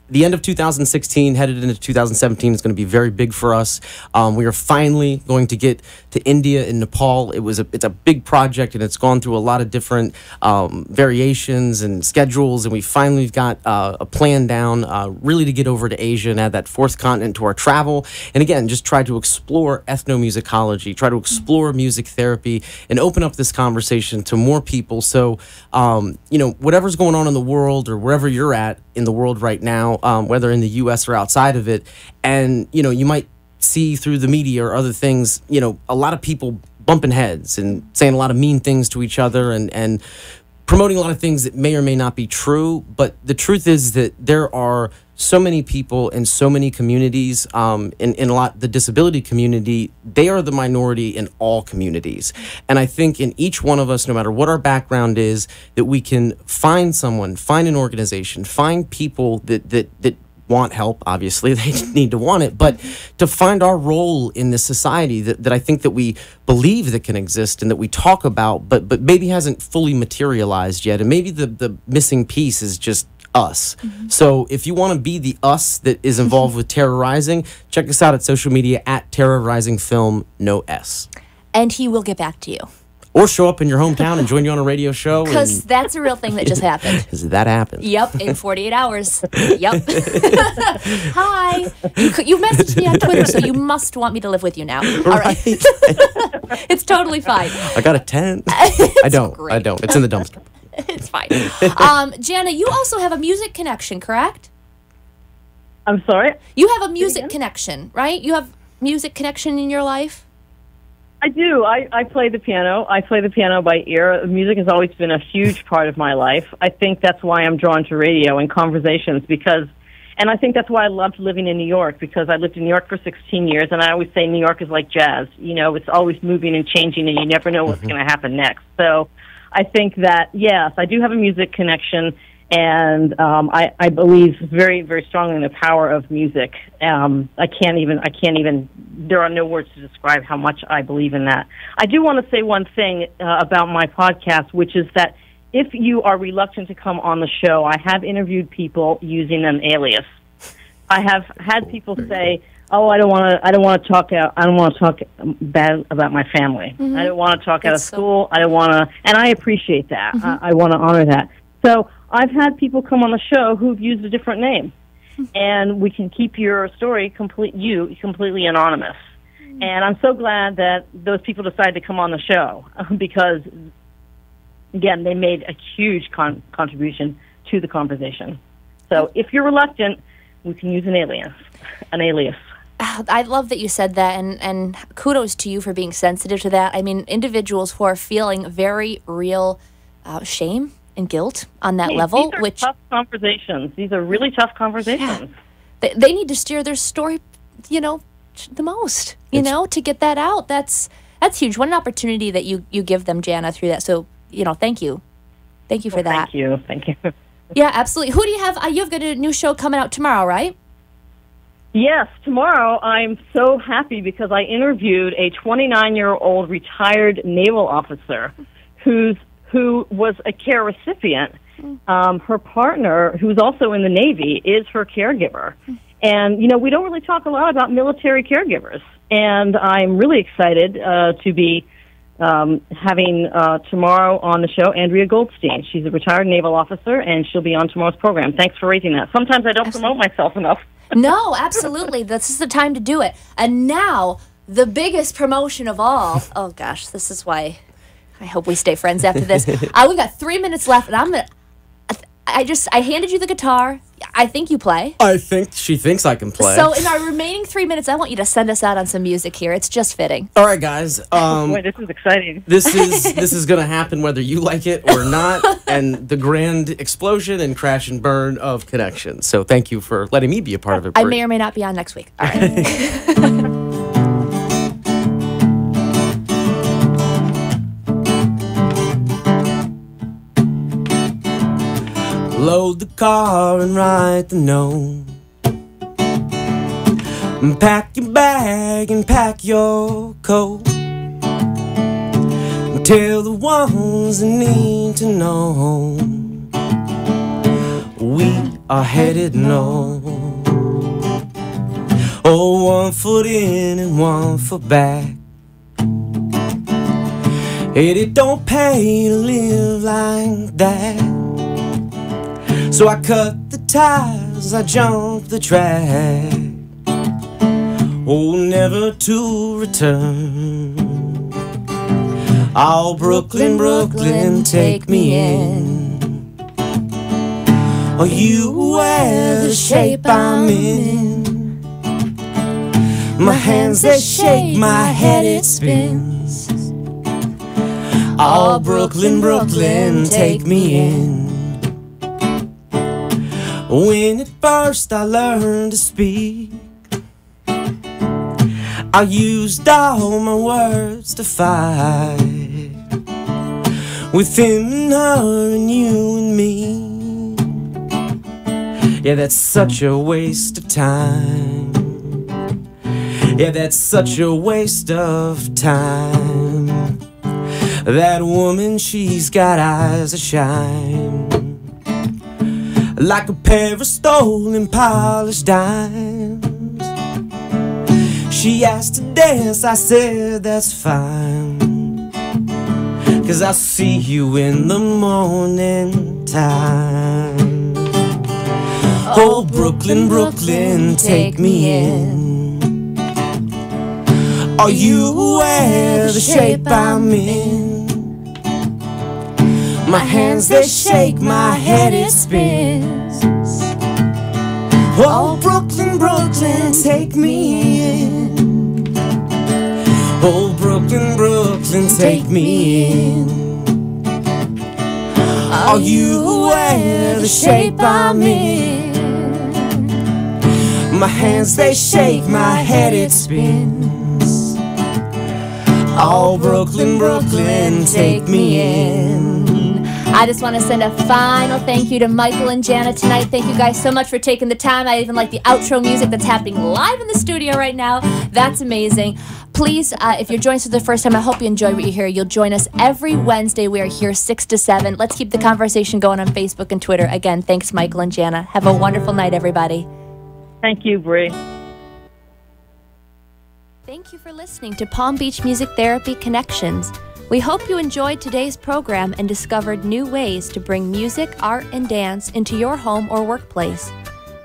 the end of 2016, headed into 2017, is going to be very big for us. We are finally going to get to India and Nepal. It's a big project, and it's gone through a lot of different variations and schedules, and we finally got a plan down really to get over to Asia and add that fourth continent to our travel. And again, just try to explore ethnomusicology, try to explore music therapy, and open up this conversation to more people. So, you know, whatever's going on in the world or wherever you're at in the world right now, whether in the U.S. or outside of it, and, you know, you might see through the media or other things, you know, a lot of people bumping heads and saying a lot of mean things to each other and promoting a lot of things that may or may not be true. But the truth is that there are so many people in so many communities, in a lot, the disability community, they are the minority in all communities. And I think in each one of us, no matter what our background is, that we can find someone, find an organization, find people that want help, obviously. They need to want it. But to find our role in this society that I think that we believe that can exist and that we talk about, but maybe hasn't fully materialized yet. And maybe the missing piece is just us. So if you want to be the us that is involved with terrorizing, check us out at social media at Terrorizing Film, no S. And he will get back to you. Or show up in your hometown and join you on a radio show. Because that's a real thing that just happened. Because that happened. Yep, in 48 hours. Yep. Hi. You messaged me on Twitter, so you must want me to live with you now. All right. It's totally fine. I got a tent. I don't. great. I don't. It's in the dumpster. It's fine. Jana, you also have a music connection, correct? I'm sorry? You have a music connection, right? You have music connection in your life? I do. I play the piano. I play the piano by ear. Music has always been a huge part of my life. I think that's why I'm drawn to radio and conversations and I think that's why I loved living in New York, because I lived in New York for 16 years, and I always say New York is like jazz. You know, it's always moving and changing, and you never know what's going to happen next. So I think that, yes, I do have a music connection, and I believe very, very strongly in the power of music. I can't even, there are no words to describe how much I believe in that. I do want to say one thing about my podcast, which is that if you are reluctant to come on the show, I have interviewed people using an alias. I have had people say, "Oh, I don't want to talk bad about my family. I don't want to talk out of school. I don't want to," and I appreciate that. I want to honor that. So I've had people come on the show who've used a different name, and we can keep your story completely anonymous. And I'm so glad that those people decided to come on the show because, again, they made a huge contribution to the conversation. So if you're reluctant, we can use an alias. I love that you said that, and kudos to you for being sensitive to that. I mean, individuals who are feeling very real shame and guilt on that level. These are tough conversations. These are really tough conversations. Yeah. They need to steer their story, the most, to get that out. That's huge. What an opportunity that you give them, Jana, through that. So, thank you. Thank you for that. Thank you. Yeah, absolutely. Who do you have? You've got a new show coming out tomorrow, right? Yes, tomorrow I'm so happy because I interviewed a 29-year-old retired naval officer who was a care recipient. Her partner, who's also in the Navy, is her caregiver. And, we don't really talk a lot about military caregivers. And I'm really excited to be having tomorrow on the show Andrea Goldstein. She's a retired naval officer, and she'll be on tomorrow's program. Thanks for raising that. Sometimes I don't promote myself enough. No, absolutely. This is the time to do it. And now, the biggest promotion of all. Oh, gosh, this is why I hope we stay friends after this. We've got 3 minutes left, and I handed you the guitar. I think you play. I think she thinks I can play. So in our remaining 3 minutes, I want you to send us out on some music here. It's just fitting. All right, guys. Boy, this is exciting. This is going to happen whether you like it or not, and the grand explosion and crash and burn of connection. So thank you for letting me be a part of it. I may or may not be on next week. All right. Load the car and write the note. And pack your bag and pack your coat. And tell the ones that need to know we are headed north. Oh, 1 foot in and 1 foot back. It don't pay to live like that. So I cut the ties, I jumped the track. Oh, never to return. Oh, Brooklyn, Brooklyn, take me in. Oh, you wear the shape I'm in. My hands, they shake, my head, it spins. Oh, Brooklyn, Brooklyn, take me in. When at first I learned to speak, I used all my words to fight with him and her and you and me. Yeah, that's such a waste of time. Yeah, that's such a waste of time. That woman, she's got eyes that shine like a pair of stolen polished dimes. She asked to dance, I said that's fine, 'cause I'll see you in the morning time. Oh, Brooklyn, Brooklyn, take me in. Are you aware of the shape I'm in? My hands, they shake, my head, it spins. Oh, Brooklyn, Brooklyn, take me in. Oh, Brooklyn, Brooklyn, take me in. Are you aware of the shape I'm in? My hands, they shake, my head, it spins. Oh, Brooklyn, Brooklyn, take me in. I just want to send a final thank you to Michael and Jana tonight. Thank you guys so much for taking the time. I even like the outro music that's happening live in the studio right now. That's amazing. Please, if you're joining us for the first time, I hope you enjoy what you hear. You'll join us every Wednesday. We are here 6 to 7. Let's keep the conversation going on Facebook and Twitter. Again, thanks, Michael and Jana. Have a wonderful night, everybody. Thank you, Bree. Thank you for listening to Palm Beach Music Therapy Connections. We hope you enjoyed today's program and discovered new ways to bring music, art, and dance into your home or workplace.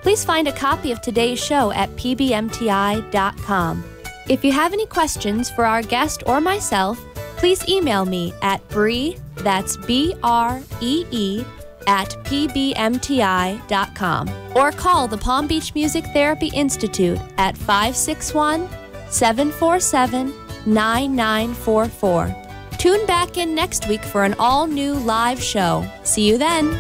Please find a copy of today's show at pbmti.com. If you have any questions for our guest or myself, please email me at Bree, that's B-R-E-E, at pbmti.com, or call the Palm Beach Music Therapy Institute at 561-747-9944. Tune back in next week for an all-new live show. See you then.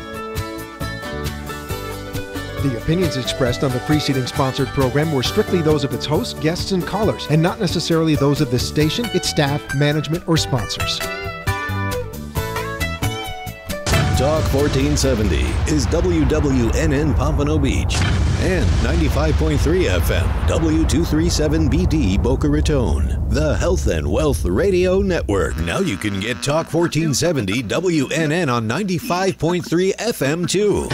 The opinions expressed on the preceding sponsored program were strictly those of its hosts, guests, and callers, and not necessarily those of this station, its staff, management, or sponsors. Talk 1470 is WWNN Pompano Beach and 95.3 FM W237BD Boca Raton, the Health and Wealth Radio Network. Now you can get Talk 1470 WNN on 95.3 FM too.